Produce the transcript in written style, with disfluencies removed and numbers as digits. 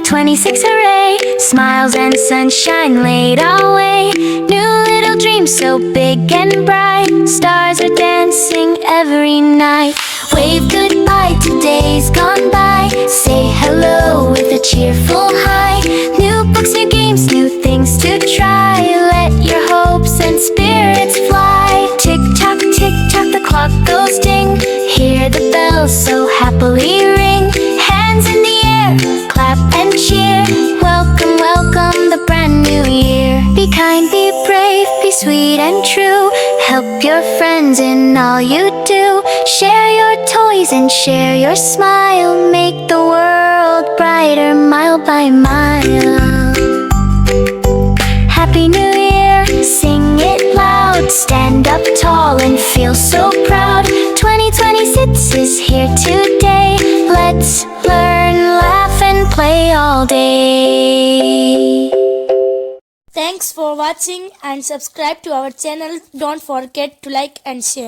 2026, hooray! Smiles and sunshine laid our way. New little dreams so big and bright. Stars are dancing every night. Wave goodbye to days gone by. Say hello with a cheerful hi. New books, new games, new things to try. Let your hopes and spirits fly. Tick-tock, tick-tock, the clock goes ding. Hear the bells so happily ring. Hands in the air, clap and cheer. Welcome, welcome the brand new year. Be kind, be brave, be sweet and true. Help your friends in all you do. Share your toys and share your smile. Make the world brighter mile by mile. Happy New Year, sing it loud. Stand up tall and feel so proud. 2026 is here today. Let's learn, laugh and play all day. Thanks for watching and subscribe to our channel. Don't forget to like and share.